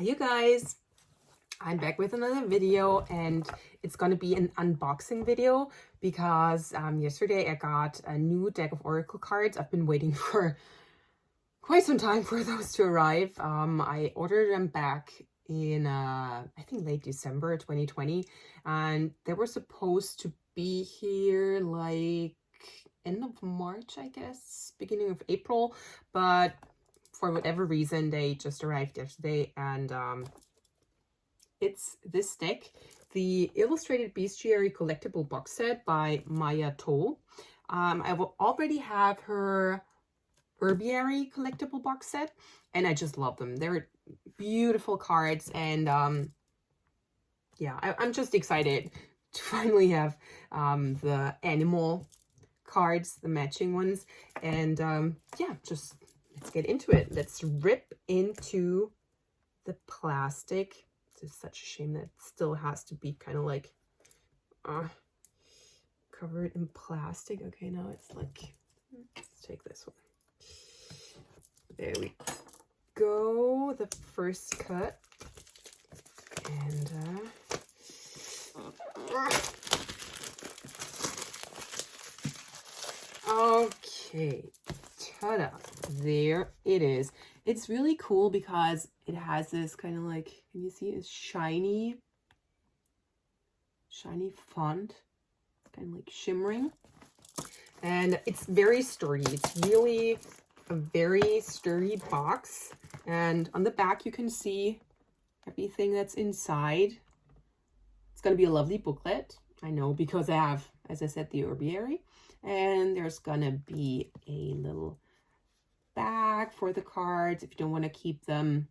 you guys, I'm back with another video, and it's gonna be an unboxing video because yesterday I got a new deck of Oracle cards. I've been waiting for quite some time for those to arrive. I ordered them back in I think late December 2020, and they were supposed to be here like end of March, I guess, beginning of April, but for whatever reason they just arrived yesterday. And it's this deck, the Illustrated Bestiary Collectible box set by Maia. I will already have her Herbiary collectible box set, and I just love them. They're beautiful cards, and yeah, I'm just excited to finally have the animal cards, the matching ones. And yeah, just let's get into it. Let's rip into the plastic. It's such a shame that it still has to be kind of like covered in plastic. Okay, now it's like, let's take this one. There we go, the first cut. And okay, ta-da, there it is. It's really cool because it has this kind of like, can you see, it's shiny font, kind of like shimmering, and it's very sturdy. It's really a very sturdy box, and on the back you can see everything that's inside. It's going to be a lovely booklet, I know, because I have, as I said, the Herbiary, and there's gonna be a little bag for the cards if you don't want to keep them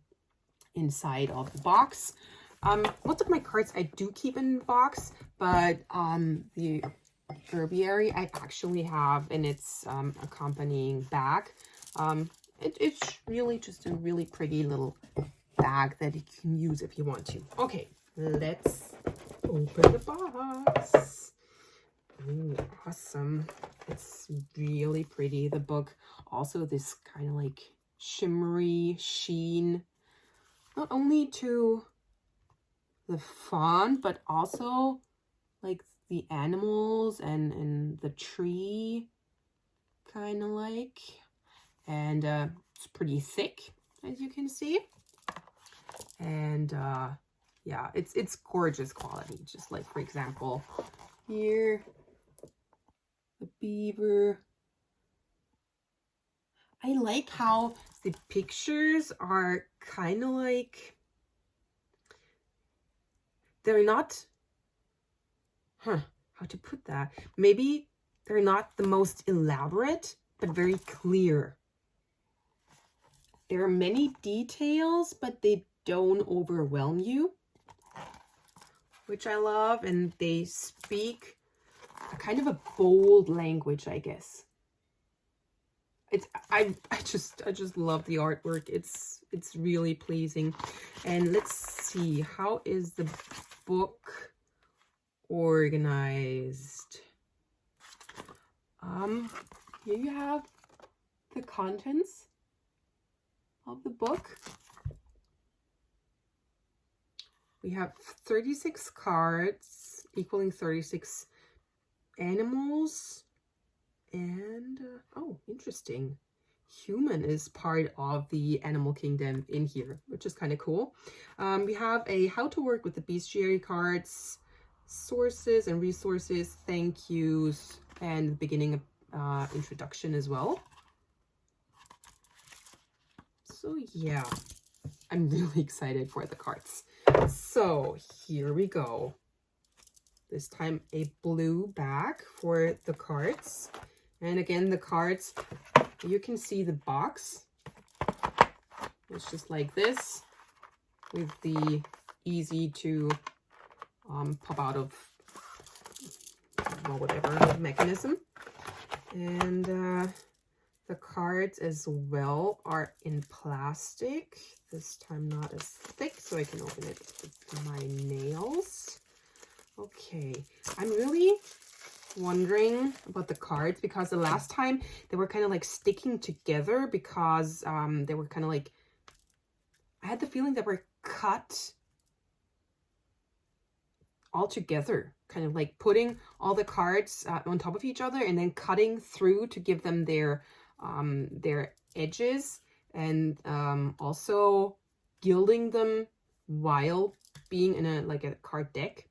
inside of the box. Most of my cards I do keep in the box, but the Herbiary I actually have in its accompanying bag. It's really just a really pretty little bag that you can use if you want to. Okay, let's open the box. Ooh, awesome. It's really pretty. The book also this kind of like shimmery sheen, not only to the font but also like the animals and the tree, kind of like. And it's pretty thick, as you can see. And yeah, it's gorgeous quality. Just like, for example, here, the beaver. I like how the pictures are kind of like, they're not, how to put that? Maybe they're not the most elaborate, but very clear. There are many details, but they don't overwhelm you, which I love. And they speak a kind of a bold language, I guess. I just love the artwork. It's really pleasing. And let's see, how is the book organized? Here you have the contents of the book. We have 36 cards equaling 36 animals. And oh, interesting, human is part of the animal kingdom in here, which is kind of cool. We have a how to work with the bestiary cards, sources and resources, thank yous, and the beginning of introduction as well. So yeah, I'm really excited for the cards. So here we go. This time a blue bag for the cards. And again, the cards, you can see the box. It's just like this, with the easy to pop out of, well, whatever mechanism. And the cards as well are in plastic. This time not as thick, so I can open it with my nails. Okay, I'm really wondering about the cards because the last time they were kind of like sticking together because they were kind of like, I had the feeling they were cut all together, kind of like putting all the cards on top of each other and then cutting through to give them their edges, and also gilding them while being in a card deck.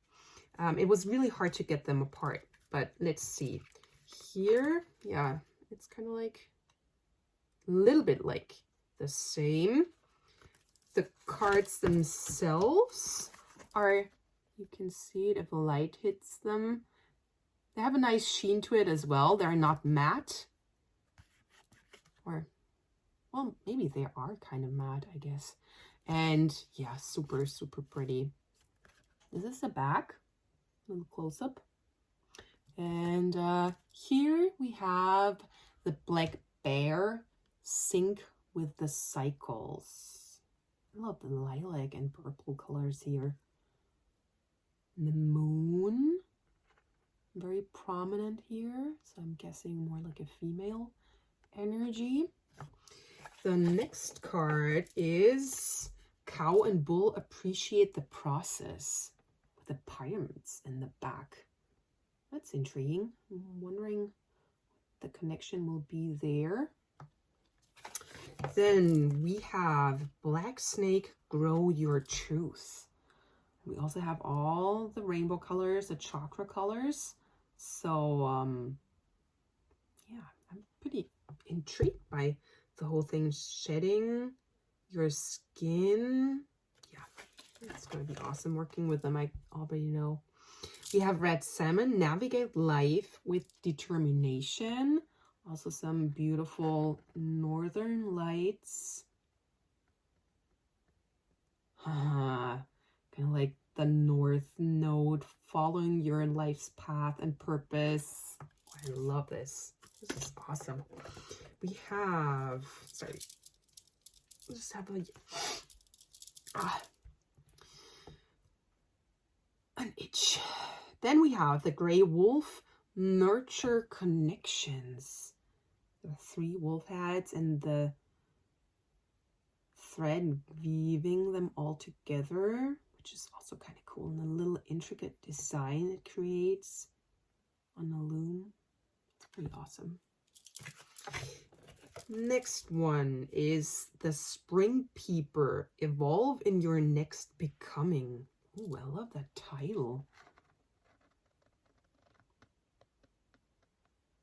It was really hard to get them apart, but let's see. Here, yeah, it's kind of like a little bit like the same. The cards themselves are, you can see it if the light hits them. They have a nice sheen to it as well. They're not matte. Or, well, maybe they are kind of matte, I guess. And yeah, super, super pretty. This is the back. A little close up. And here we have the black bear sync with the cycles. I love the lilac and purple colors here. And the moon, very prominent here. So I'm guessing more like a female energy. The next card is Cow and Bull Appreciate the Process, with the pyramids in the back. That's intriguing. I'm wondering what the connection will be there. Then we have Black Snake, Grow Your Truth. We also have all the rainbow colors, the chakra colors. So, yeah, I'm pretty intrigued by the whole thing. Shedding your skin. Yeah, it's going to be awesome working with them. I already know. We have Red Salmon, Navigate Life with Determination. Also some beautiful northern lights. Kind of like the North Node, following your life's path and purpose. I love this. This is awesome. We have, sorry, we'll just have an itch. Then we have the Gray Wolf, Nurture Connections. The 3 wolf heads and the thread weaving them all together, which is also kind of cool. And the little intricate design it creates on the loom. It's pretty awesome. Next one is the Spring Peeper, Evolve in Your Next Becoming. Oh, I love that title.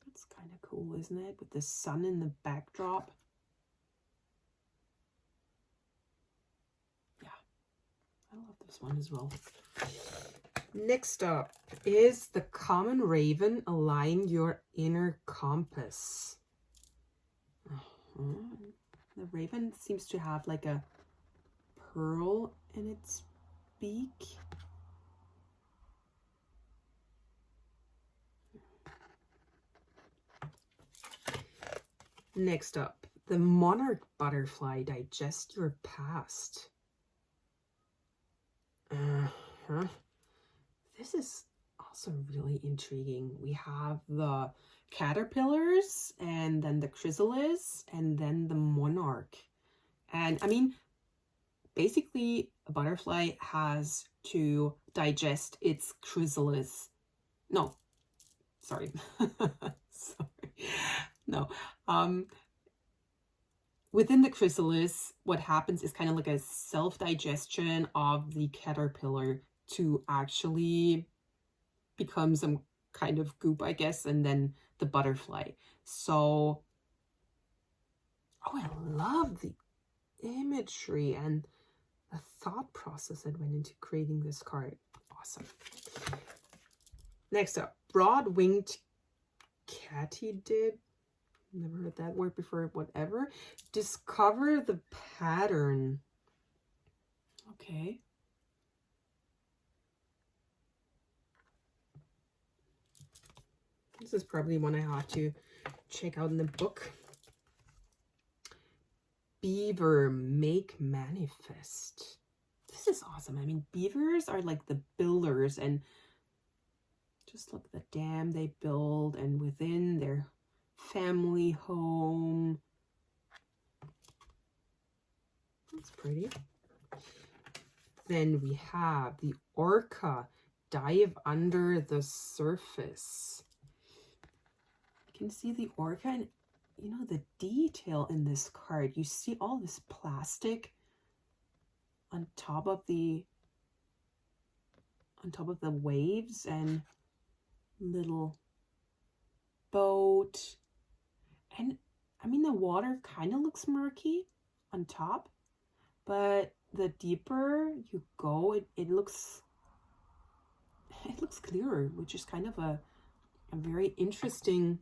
That's kind of cool, isn't it? With the sun in the backdrop. Yeah, I love this one as well. Next up is the Common Raven, Align Your Inner Compass. The raven seems to have like a pearl in its beak. Next up, the Monarch Butterfly, Digest Your Past. This is also really intriguing. We have the caterpillars and then the chrysalis and then the monarch. And I mean, basically a butterfly has to digest its chrysalis. No, sorry. Sorry. No. Within the chrysalis, what happens is kind of like a self-digestion of the caterpillar to actually become some kind of goop, I guess, and then the butterfly. So, oh, I love the imagery and the thought process that went into creating this card. Awesome. Next up, Broad-Winged Katydid. Never heard that word before, whatever. Discover the pattern. Okay. This is probably one I have to check out in the book. Beaver, Make Manifest. This is awesome. I mean, beavers are like the builders, and just look at the dam they build and within their family home. That's pretty. Then we have the orca, dive under the surface. You can see the orca, and you know the detail in this card. You see all this plastic on top of the waves, and little boat. And I mean, the water kind of looks murky on top, but the deeper you go, it looks clearer, which is kind of a very interesting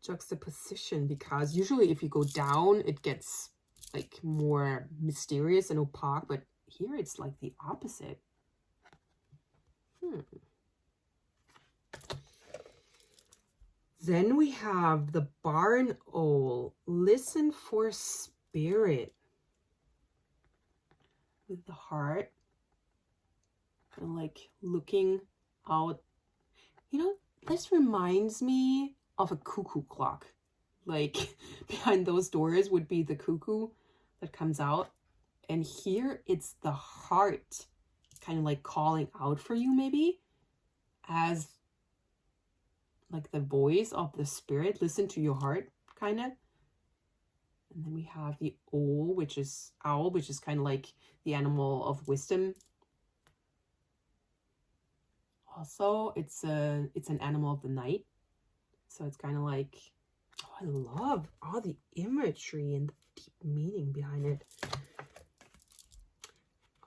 juxtaposition, because usually if you go down, it gets like more mysterious and opaque, but here it's like the opposite. Then we have the barn owl, listen for spirit, with the heart and like looking out. You know, this reminds me of a cuckoo clock. Like behind those doors would be the cuckoo that comes out, and here it's the heart kind of like calling out for you, maybe as like the voice of the spirit. Listen to your heart, kind of. And then we have the owl, which is kind of like the animal of wisdom. Also, it's an animal of the night, so it's kind of like, oh, I love all the imagery and the deep meaning behind it.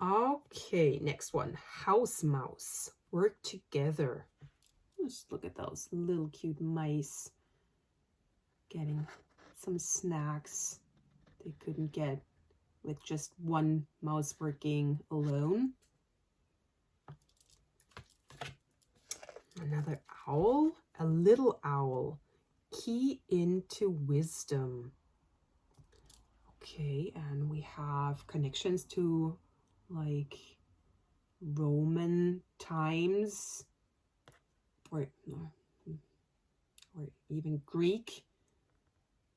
Okay, next one, house mouse, work together. Just look at those little cute mice getting some snacks they couldn't get with just one mouse working alone. Another owl, a little owl, key into wisdom. Okay, and we have connections to like Roman times, or even Greek,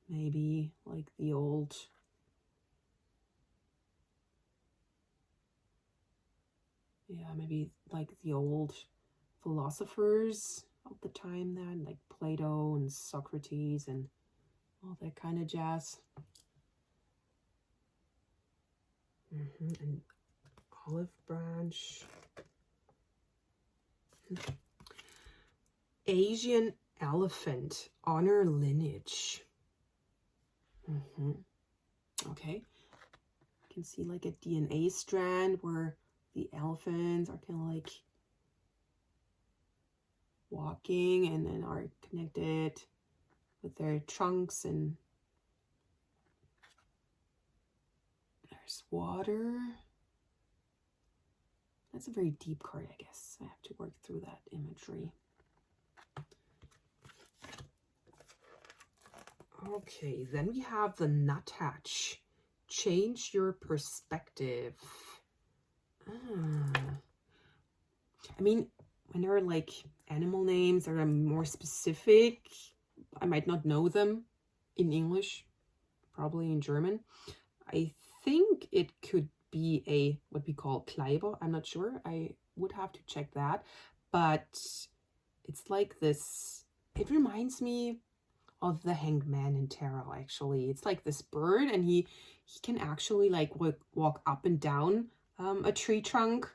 maybe like the old, maybe like the old philosophers of the time then, like Plato and Socrates and all that kind of jazz. And olive branch. Asian elephant, honor lineage. Okay, you can see like a DNA strand where the elephants are kind of like walking and then are connected with their trunks, and there's water. That's a very deep card, I guess. I have to work through that imagery. Okay, then we have the nuthatch. Change your perspective. I mean, when there are like animal names that are more specific, I might not know them in English, probably in German. I think it could be a what we call Kleiber. I'm not sure. I would have to check that. But it's like this. It reminds me of the Hanged Man in tarot, actually. It's like this bird, and he can actually like walk up and down a tree trunk,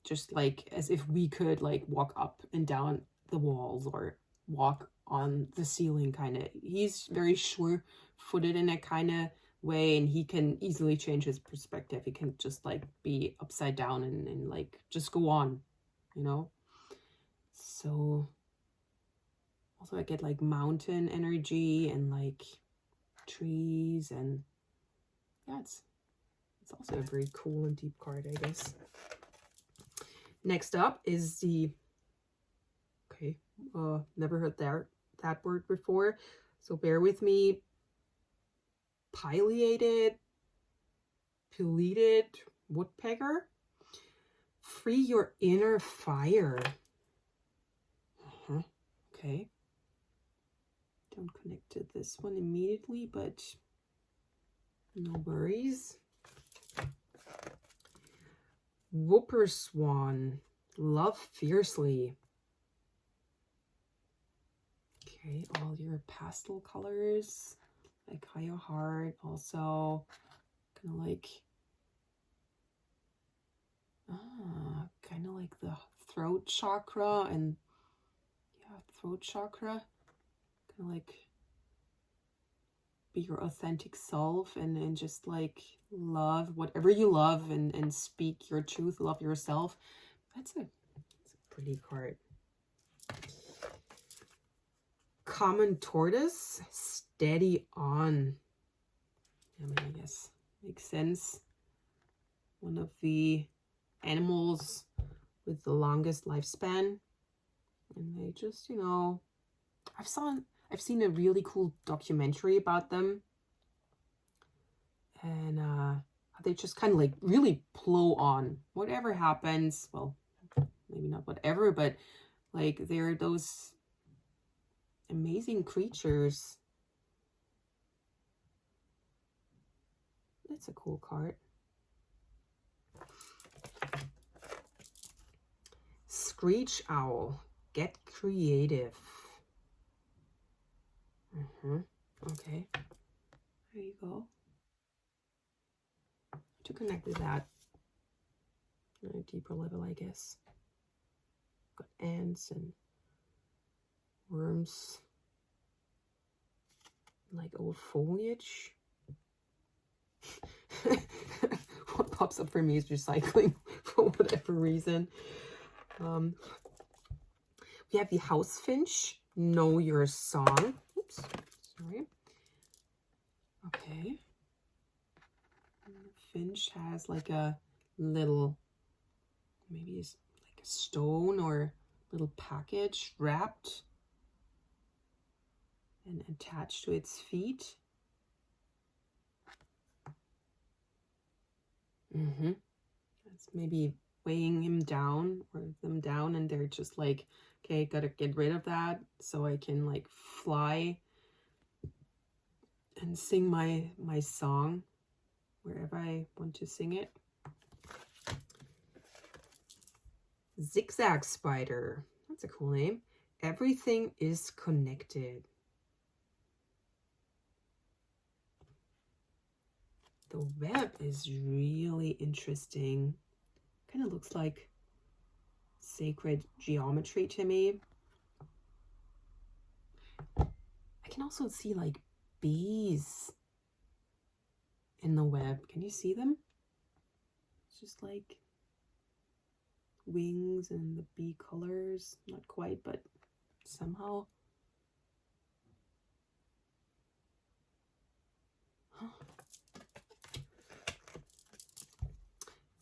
just like as if we could like walk up and down the walls or walk on the ceiling, kind of. He's very sure-footed in that kind of way, and he can easily change his perspective. He can just like be upside down and like just go on, you know. So also I get like mountain energy and like trees, and yeah, it's also a very cool and deep card, I guess. Next up is the, okay, never heard that word before, so bear with me. Pileated woodpecker. Free your inner fire. Okay. Don't connect to this one immediately, but No worries. Whooper Swan, love fiercely. Okay, all your pastel colors, like Kaya Heart, also kind of like, kind of like the throat chakra, and yeah, throat chakra, kind of like be your authentic self and just like love whatever you love and speak your truth, love yourself. That's a pretty card. Common Tortoise, steady on. I mean, I guess makes sense. One of the animals with the longest lifespan, and they just, you know, I've seen a really cool documentary about them, and they just kind of like really plow on whatever happens. Well, maybe not whatever, but like they're those amazing creatures. That's a cool card. Screech Owl, get creative. Okay, there you go. To connect with that on a deeper level, I guess. Got ants and worms, like old foliage. What pops up for me is recycling for whatever reason. We have the house finch, know your song. Oops, sorry. Okay. Finch has like a little, maybe it's like a stone or little package wrapped and attached to its feet. That's maybe weighing him down or them down, and they're just like, okay, gotta get rid of that so I can like fly and sing my song wherever I want to sing it. Zigzag Spider, that's a cool name. Everything is connected. The web is really interesting. Kind of looks like sacred geometry to me. I can also see like bees in the web. Can you see them? It's just like wings and the bee colors. Not quite, but somehow. Huh.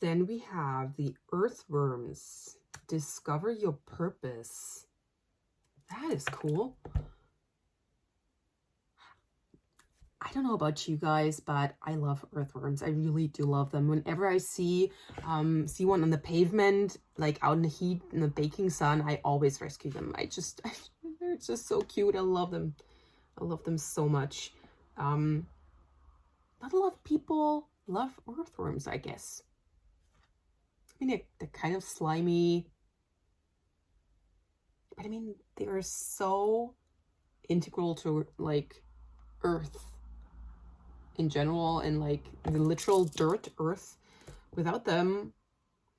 Then we have the earthworms. Discover your purpose. That is cool. I don't know about you guys, but I love earthworms. I really do love them. Whenever I see one on the pavement, like out in the heat, in the baking sun, I always rescue them. They're just so cute. I love them. I love them so much. Not a lot of people love earthworms, I guess. I mean, they're kind of slimy, but I mean, they are so integral to like earth in general, and like the literal dirt, earth. Without them,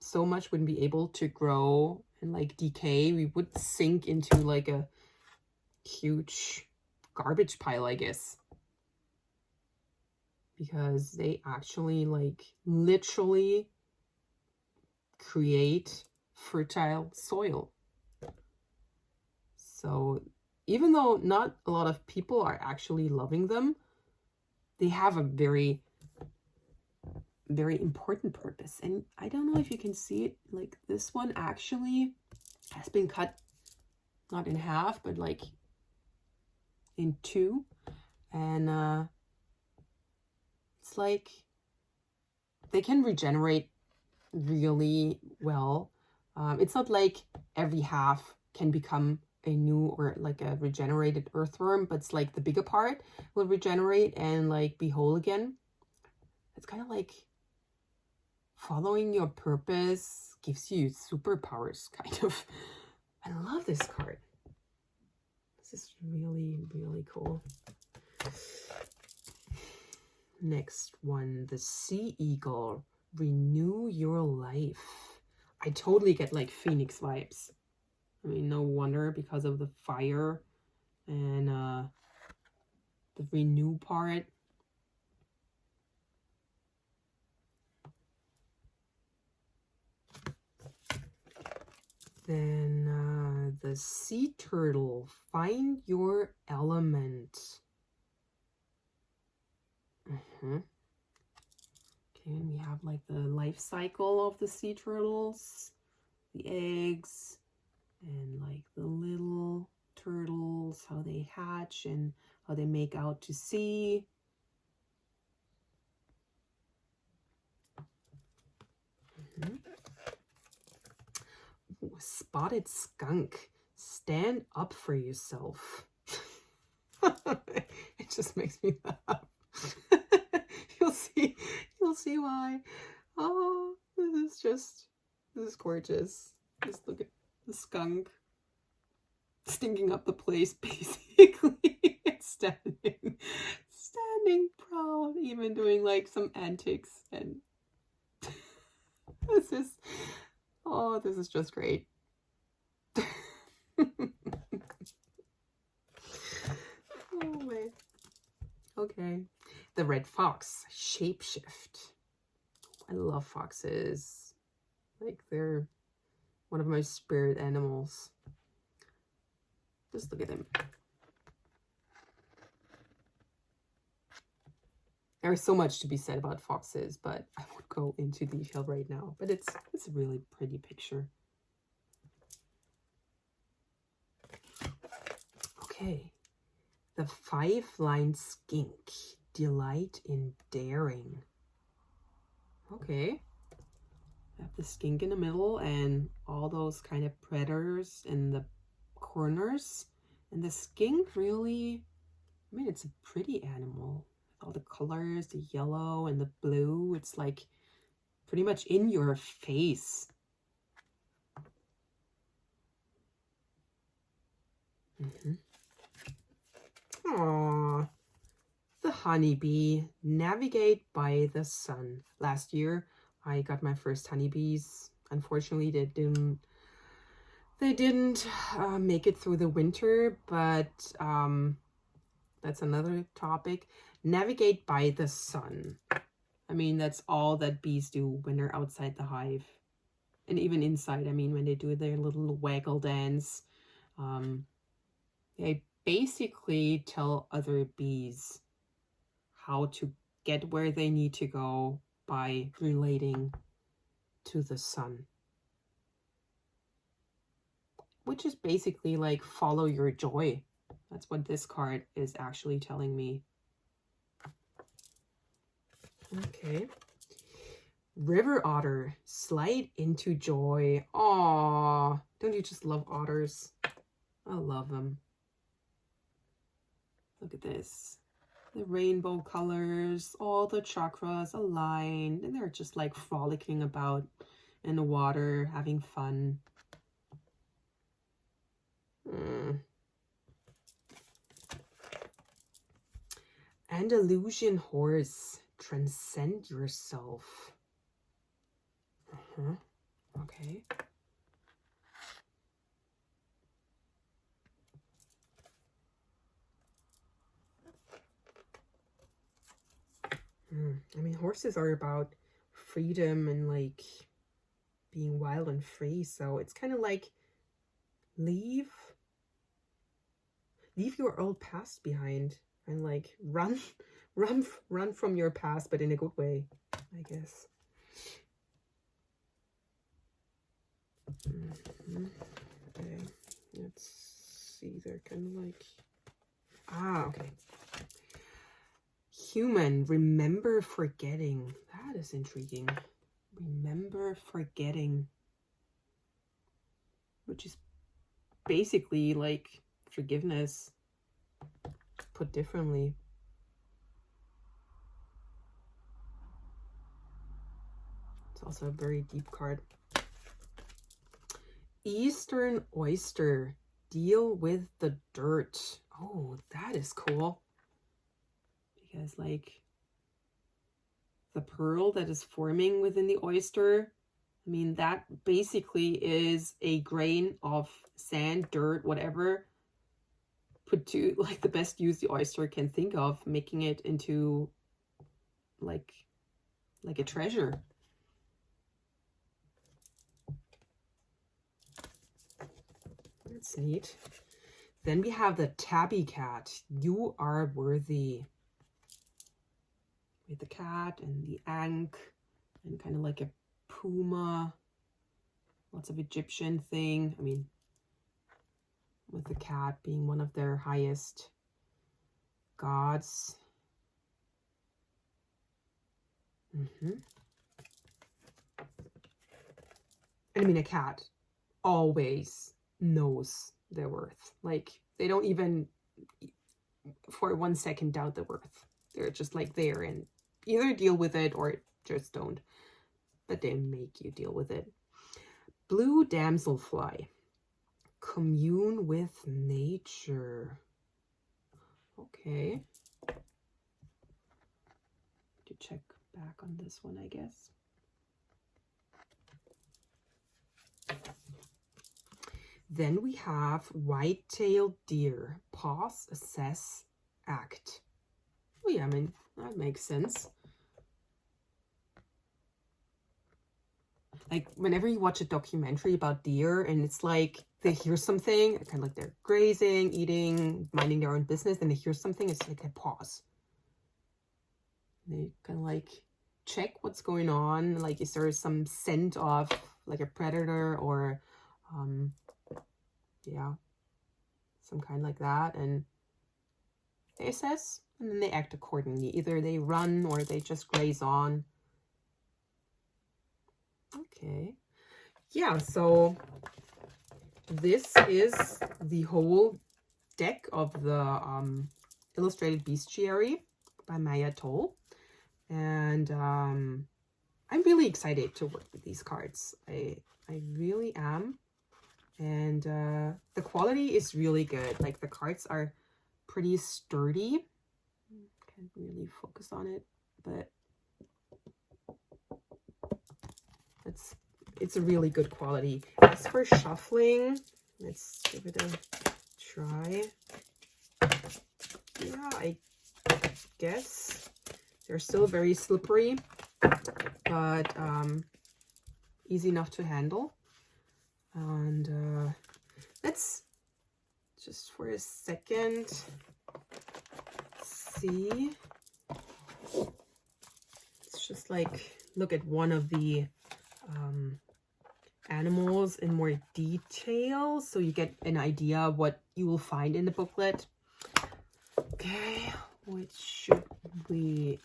so much wouldn't be able to grow and like decay. We would sink into like a huge garbage pile, I guess, because they actually like literally create fertile soil. So even though not a lot of people are actually loving them, they have a very, very important purpose. And I don't know if you can see it, like this one actually has been cut not in half, but like in two. And it's like they can regenerate really well. It's not like every half can become a new or like a regenerated earthworm, but it's like the bigger part will regenerate and like be whole again. It's kind of like following your purpose gives you superpowers, kind of. I love this card. This is really, really cool. Next one, the Sea Eagle. Renew your life. I totally get like Phoenix vibes. I mean, no wonder, because of the fire and the renew part. Then the sea turtle, find your element. Okay, and we have like the life cycle of the sea turtles, the eggs, and like the little turtles, how they hatch and how they make out to sea. Ooh, spotted skunk, stand up for yourself. It just makes me laugh. You'll see why. Oh, this is gorgeous. Just look at the skunk stinking up the place, basically. standing proud, even doing like some antics, and this is just great. Oh man. Okay, the red fox, shapeshift. I love foxes. Like, they're one of my spirit animals. Just look at them. There's so much to be said about foxes, but I won't go into detail right now. But it's a really pretty picture. Okay, the 5-line skink, delight in daring. Okay, I have the skink in the middle and all those kind of predators in the corners. And the skink really, I mean, it's a pretty animal. All the colors, the yellow and the blue, it's like pretty much in your face. Aww. The honeybee, navigate by the sun. Last year I got my first honeybees. Unfortunately, they didn't make it through the winter, but that's another topic. Navigate by the sun. I mean, that's all that bees do when they're outside the hive, and even inside. I mean, when they do their little waggle dance, they basically tell other bees how to get where they need to go by relating to the sun, which is basically like follow your joy. That's what this card is actually telling me. Okay, river otter, slide into joy. Aww, don't you just love otters? I love them. Look at this. The rainbow colors, all the chakras aligned, and they're just like frolicking about in the water, having fun. Andalusian horse, transcend yourself. Okay. I mean, horses are about freedom and like being wild and free, so it's kind of like leave your old past behind and like run from your past, but in a good way, I guess. Okay, let's see. They're kind of like, okay. Human, remember forgetting. That is intriguing. Remember forgetting, which is basically like forgiveness put differently. It's also a very deep card. Eastern Oyster, deal with the dirt. Oh, that is cool. Because like the pearl that is forming within the oyster, I mean, that basically is a grain of sand, dirt, whatever, put to like the best use the oyster can think of, making it into like a treasure. That's neat. Then we have the tabby cat. You are worthy. With the cat and the ankh and kind of like a puma. Lots of Egyptian thing. I mean, with the cat being one of their highest gods. And I mean, a cat always knows their worth. Like, they don't even for 1 second doubt the worth. They're just like there and either deal with it or just don't. But they make you deal with it. Blue damselfly. Commune with nature. Okay. To check back on this one, I guess. Then we have white-tailed deer. Pause, assess, act. Oh yeah, I mean, that makes sense. Like, whenever you watch a documentary about deer and it's like they hear something, kind of like they're grazing, eating, minding their own business, and they hear something, it's like they pause. They kind of like check what's going on. Like, is there some scent of like a predator or, yeah, some kind like that. And they assess and then they act accordingly. Either they run or they just graze on. Okay. Yeah, so this is the whole deck of the illustrated bestiary by Maia. And I'm really excited to work with these cards. I really am. And the quality is really good. Like, the cards are pretty sturdy. Can't really focus on it, but it's a really good quality. As for shuffling, let's give it a try. Yeah, I guess they're still very slippery, but easy enough to handle. And let's just for a second see. Let's just like look at one of the animals in more detail so you get an idea what you will find in the booklet. Okay, what should we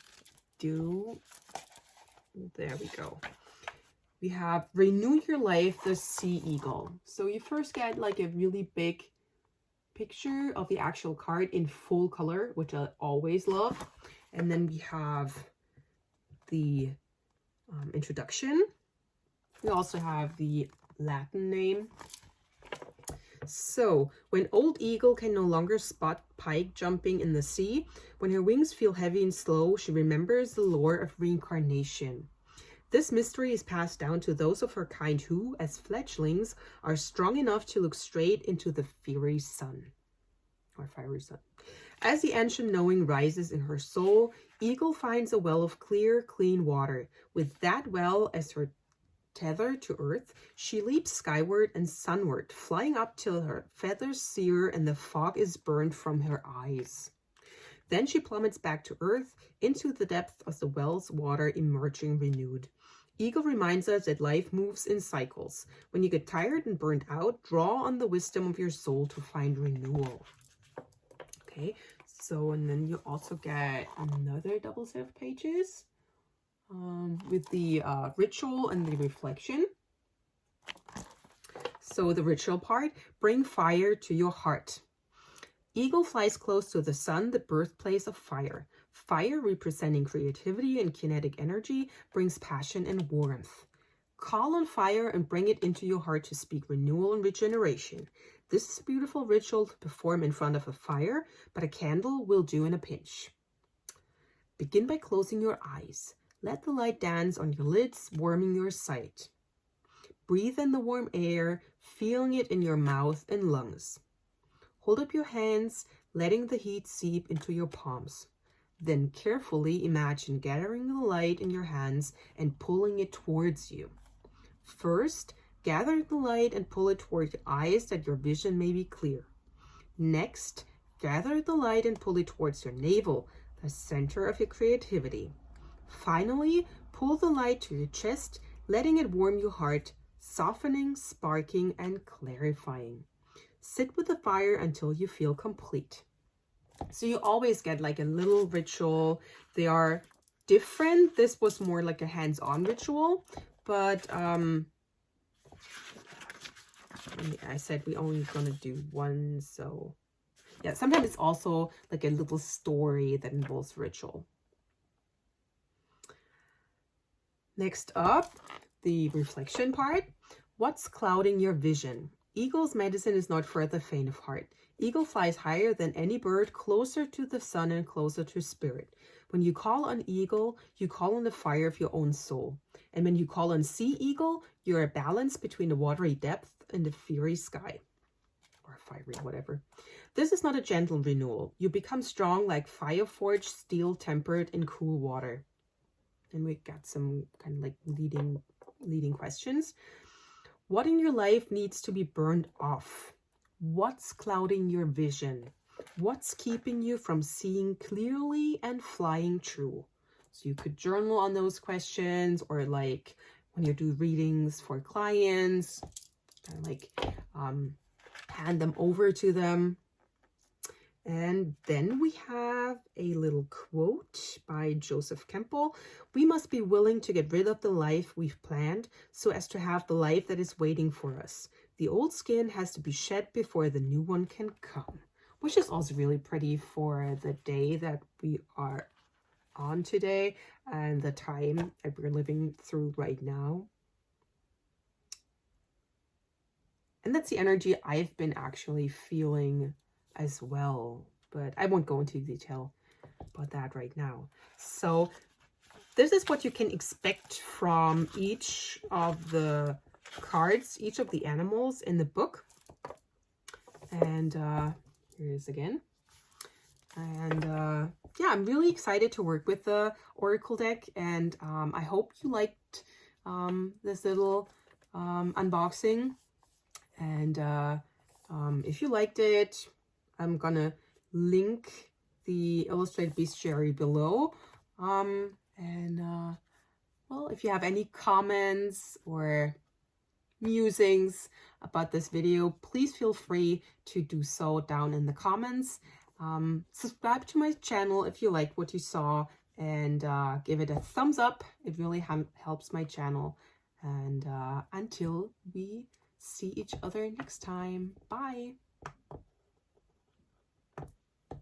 do? There we go. We have Renew Your Life, the Sea Eagle. So you first get like a really big picture of the actual card in full color, which I always love. And then we have the introduction. We also have the Latin name. So, when Old Eagle can no longer spot pike jumping in the sea, when her wings feel heavy and slow, she remembers the lore of reincarnation. This mystery is passed down to those of her kind who, as fledglings, are strong enough to look straight into the fiery sun. Or fiery sun. As the ancient knowing rises in her soul, Eagle finds a well of clear, clean water. With that well as her tether to earth, she leaps skyward and sunward, flying up till her feathers sear and the fog is burned from her eyes. Then she plummets back to earth, into the depth of the well's water, emerging renewed. Eagle reminds us that life moves in cycles. When you get tired and burned out, draw on the wisdom of your soul to find renewal. Okay, so, and then you also get another double set of pages with the ritual and the reflection. So the ritual part, bring fire to your heart. Eagle flies close to the sun, the birthplace of fire. Fire, representing creativity and kinetic energy, brings passion and warmth. Call on fire and bring it into your heart to speak renewal and regeneration. This is a beautiful ritual to perform in front of a fire, but a candle will do in a pinch. Begin by closing your eyes. Let the light dance on your lids, warming your sight. Breathe in the warm air, feeling it in your mouth and lungs. Hold up your hands, letting the heat seep into your palms. Then carefully imagine gathering the light in your hands and pulling it towards you. First, gather the light and pull it toward your eyes that your vision may be clear. Next, gather the light and pull it towards your navel, the center of your creativity. Finally, pull the light to your chest, letting it warm your heart, softening, sparking, and clarifying. Sit with the fire until you feel complete. So you always get like a little ritual. They are different. This was more like a hands-on ritual, but I said we only gonna do one, so yeah, sometimes it's also like a little story that involves ritual. Next up, the reflection part. What's clouding your vision? Eagle's medicine is not for the faint of heart. Eagle flies higher than any bird, closer to the sun and closer to spirit. When you call on eagle, you call on the fire of your own soul. And when you call on sea eagle, you're a balance between the watery depth and the fiery sky. Or fiery, whatever. This is not a gentle renewal. You become strong like fire forged steel, tempered in cool water. And we got some kind of like leading questions. What in your life needs to be burned off? What's clouding your vision? What's keeping you from seeing clearly and flying true? So you could journal on those questions, or like when you do readings for clients, kind of like hand them over to them. And then we have a little quote by Joseph Campbell. We must be willing to get rid of the life we've planned so as to have the life that is waiting for us. The old skin has to be shed before the new one can come, which is also really pretty for the day that we are on today and the time that we're living through right now. And that's the energy I've been actually feeling as well, but I won't go into detail about that right now. So this is what you can expect from each of the cards, each of the animals in the book. And here it is again. And yeah, I'm really excited to work with the Oracle deck, and I hope you liked this little unboxing. And if you liked it, I'm gonna link the illustrated bestiary below. Well, if you have any comments or musings about this video, please feel free to do so down in the comments. Subscribe to my channel if you like what you saw, and give it a thumbs up. It really helps my channel. And until we see each other next time, bye.